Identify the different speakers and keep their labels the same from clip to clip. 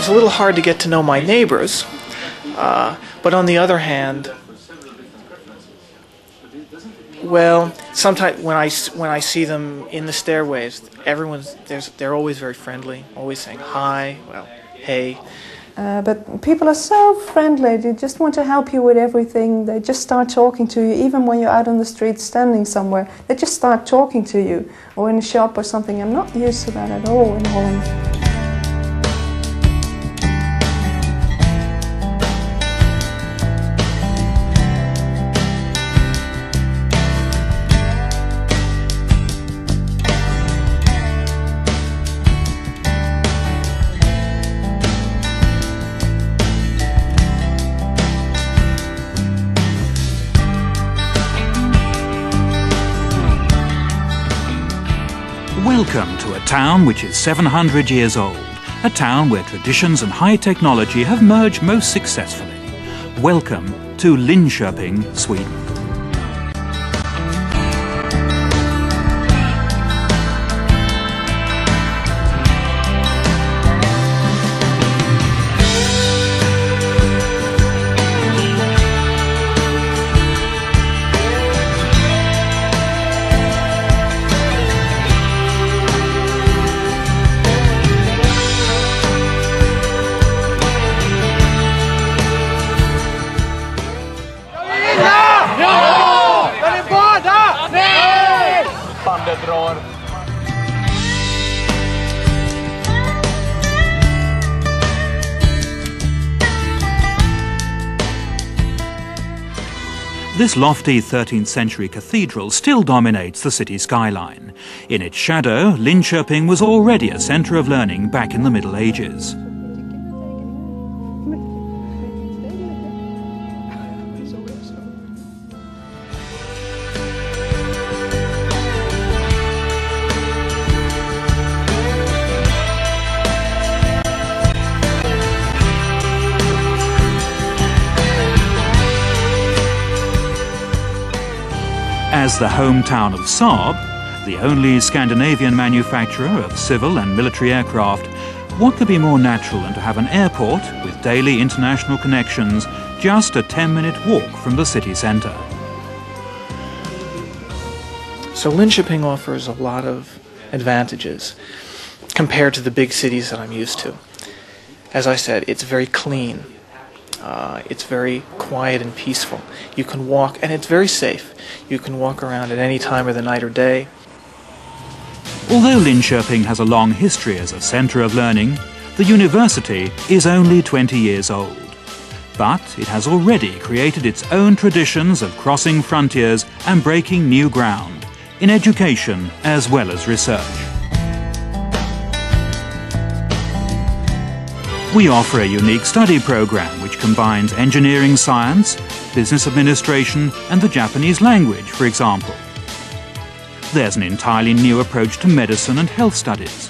Speaker 1: it's a little hard to get to know my neighbors, but on the other hand, well, sometimes when I see them in the stairways, they're always very friendly, always saying hi, well, hey.
Speaker 2: But people are so friendly, they just want to help you with everything. They just start talking to you, even when you're out on the street standing somewhere. They just start talking to you, or in a shop or something. I'm not used to that at all in Holland.
Speaker 3: Welcome to a town which is 700 years old, a town where traditions and high technology have merged most successfully. Welcome to Linköping, Sweden. This lofty 13th century cathedral still dominates the city skyline. In its shadow, Linköping was already a centre of learning back in the Middle Ages. As the hometown of Saab, the only Scandinavian manufacturer of civil and military aircraft, what could be more natural than to have an airport with daily international connections just a 10-minute walk from the city centre?
Speaker 1: So Linköping offers a lot of advantages compared to the big cities that I'm used to. As I said, it's very clean. It's very quiet and peaceful. You can walk, and it's very safe. You can walk around at any time of the night or day.
Speaker 3: Although Linköping has a long history as a centre of learning, the university is only 20 years old. But it has already created its own traditions of crossing frontiers and breaking new ground, in education as well as research. We offer a unique study program which combines engineering science, business administration and the Japanese language, for example. There's an entirely new approach to medicine and health studies.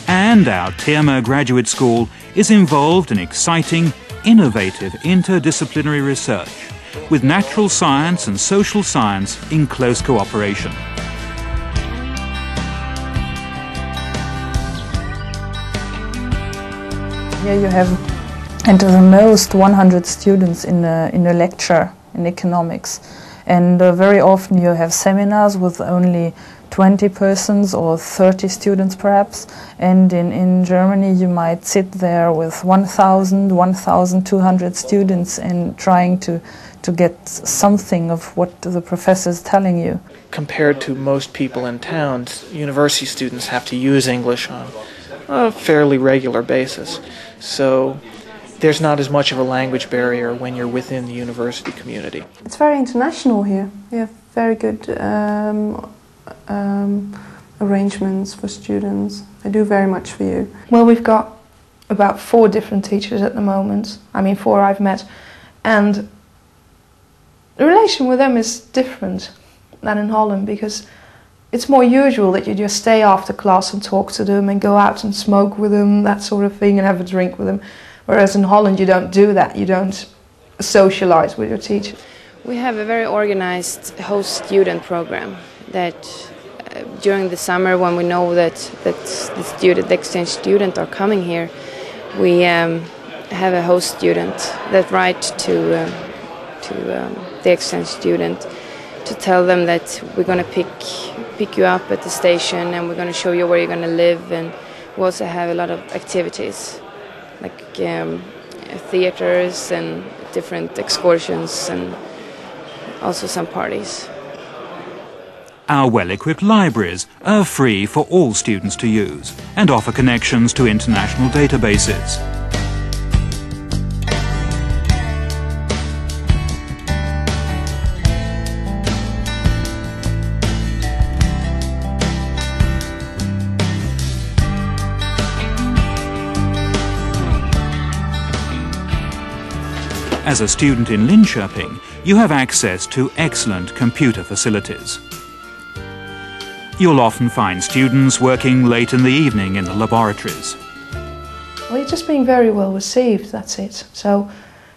Speaker 3: And our Tillsamman graduate school is involved in exciting, innovative interdisciplinary research with natural science and social science in close cooperation.
Speaker 2: Here you have at the most 100 students in a lecture in economics, and very often you have seminars with only 20 persons or 30 students perhaps, and in Germany you might sit there with 1,200 students and trying to get something of what the professor is telling you.
Speaker 1: Compared to most people in towns, university students have to use English on a fairly regular basis. So there's not as much of a language barrier when you're within the university community.
Speaker 2: It's very international here. We have very good arrangements for students. They do very much for you.
Speaker 4: Well, we've got about 4 different teachers at the moment. I mean, 4 I've met. And the relation with them is different than in Holland, because it's more usual that you just stay after class and talk to them and go out and smoke with them, that sort of thing, and have a drink with them. Whereas in Holland you don't do that, you don't socialize with your teacher.
Speaker 5: We have a very organized host-student program that during the summer, when we know that the exchange students are coming here, we have a host student that writes to the exchange student to tell them that we're going to pick you up at the station and we're going to show you where you're going to live, and we also have a lot of activities like theaters and different excursions and also some parties.
Speaker 3: Our well-equipped libraries are free for all students to use and offer connections to international databases. As a student in Linköping, you have access to excellent computer facilities. You'll often find students working late in the evening in the laboratories.
Speaker 4: Well, you're just being very well received, that's it. So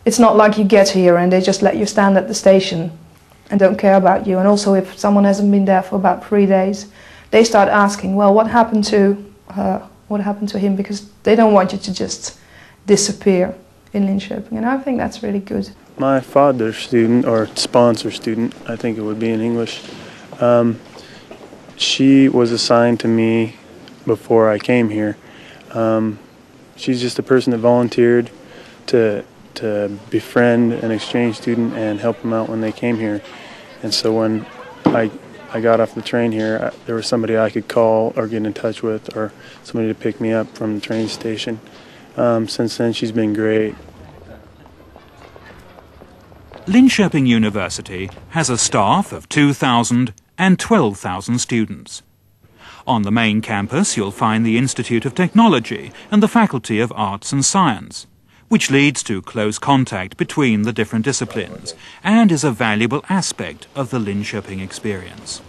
Speaker 4: it's not like you get here and they just let you stand at the station and don't care about you. And also if someone hasn't been there for about 3 days, they start asking, well, what happened to her? What happened to him? Because they don't want you to just disappear in Linköping, and I think that's really good.
Speaker 6: My father's student, or sponsor student, I think it would be in English, she was assigned to me before I came here. She's just a person that volunteered to befriend an exchange student and help them out when they came here. And so when I got off the train here, there was somebody I could call or get in touch with, or somebody to pick me up from the train station. Since then, she's been great.
Speaker 3: Linköping University has a staff of 2,000 and 12,000 students. On the main campus, you'll find the Institute of Technology and the Faculty of Arts and Science, which leads to close contact between the different disciplines and is a valuable aspect of the Linköping experience.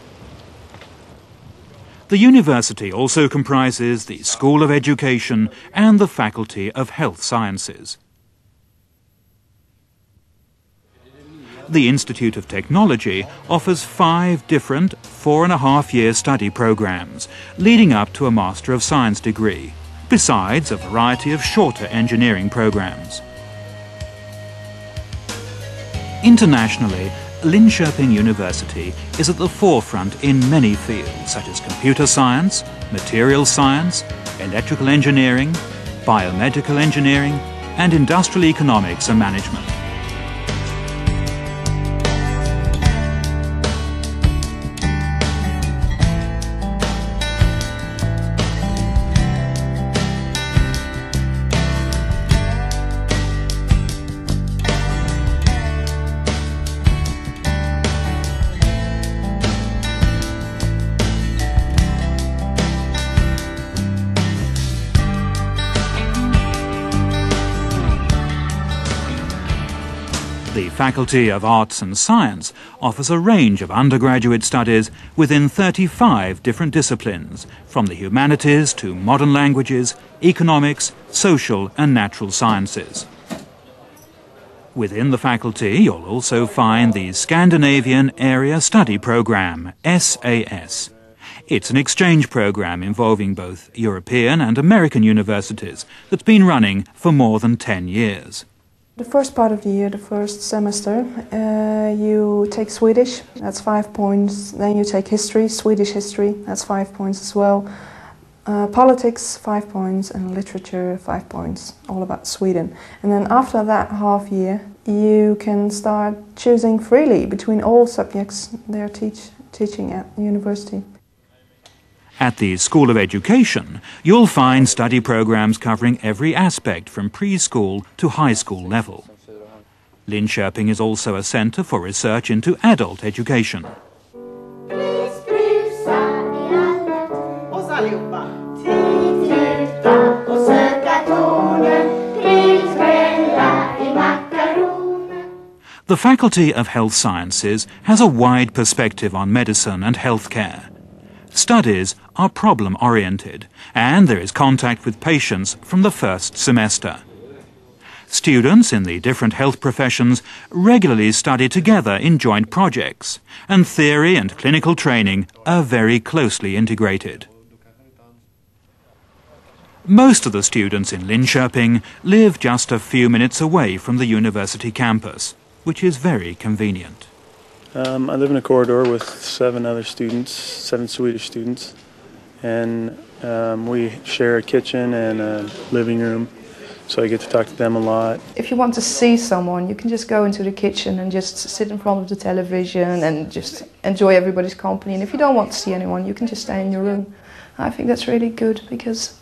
Speaker 3: The university also comprises the School of Education and the Faculty of Health Sciences. The Institute of Technology offers 5 different 4.5-year study programs, leading up to a Master of Science degree, besides a variety of shorter engineering programs. Internationally, Linköping University is at the forefront in many fields such as computer science, material science, electrical engineering, biomedical engineering, and industrial economics and management. The Faculty of Arts and Science offers a range of undergraduate studies within 35 different disciplines, from the humanities to modern languages, economics, social and natural sciences. Within the faculty, you'll also find the Scandinavian Area Study Programme, SAS. It's an exchange program involving both European and American universities that's been running for more than 10 years.
Speaker 7: The first part of the year, the first semester, you take Swedish, that's 5 points. Then you take history, Swedish history, that's 5 points as well. Politics, 5 points, and literature, 5 points, all about Sweden. And then after that half year, you can start choosing freely between all subjects they're teaching at the university.
Speaker 3: At the School of Education, you'll find study programs covering every aspect from preschool to high school level. Linköping is also a centre for research into adult education. The Faculty of Health Sciences has a wide perspective on medicine and healthcare. Studies are problem-oriented, and there is contact with patients from the first semester. Students in the different health professions regularly study together in joint projects, and theory and clinical training are very closely integrated. Most of the students in Linköping live just a few minutes away from the university campus, which is very convenient.
Speaker 6: I live in a corridor with 7 other students, 7 Swedish students, and we share a kitchen and a living room, so I get to talk to them a lot.
Speaker 4: If you want to see someone, you can just go into the kitchen and just sit in front of the television and just enjoy everybody's company. And if you don't want to see anyone, you can just stay in your room. I think that's really good, because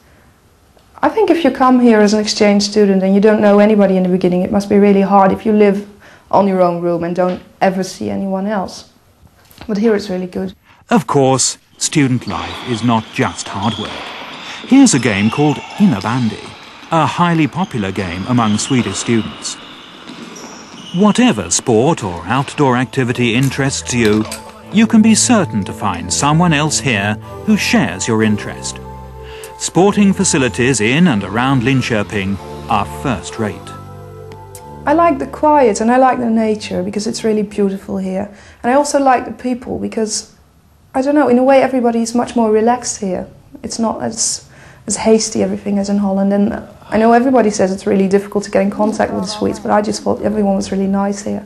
Speaker 4: I think if you come here as an exchange student and you don't know anybody in the beginning, it must be really hard if you live on your own room and don't ever see anyone else. But here it's really good.
Speaker 3: Of course, student life is not just hard work. Here's a game called innebandy, a highly popular game among Swedish students. Whatever sport or outdoor activity interests you, you can be certain to find someone else here who shares your interest. Sporting facilities in and around Linköping are first-rate.
Speaker 4: I like the quiet and I like the nature because it's really beautiful here. And I also like the people because, I don't know, in a way everybody's much more relaxed here. It's not as hasty everything as in Holland. And I know everybody says it's really difficult to get in contact with the Swedes, but I just thought everyone was really nice here.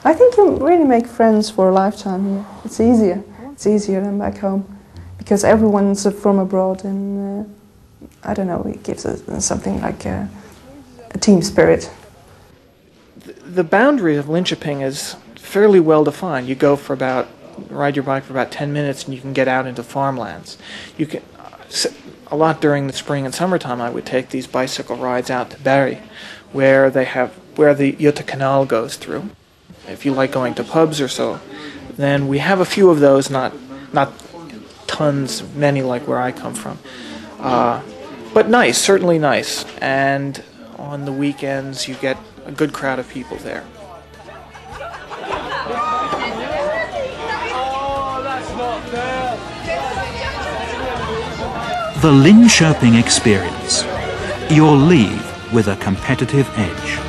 Speaker 7: I think you really make friends for a lifetime here. It's easier. It's easier than back home, because everyone's from abroad, and I don't know, it gives us something like a team spirit.
Speaker 1: The boundary of Linköping is fairly well defined. You go ride your bike for about 10 minutes and you can get out into farmlands. You can, a lot during the spring and summertime I would take these bicycle rides out to Berry, where the Jutta Canal goes through. If you like going to pubs or so, then we have a few of those, not tons, many like where I come from. But nice, certainly nice. And on the weekends you get a good crowd of people there.
Speaker 3: The Linköping experience. You'll leave with a competitive edge.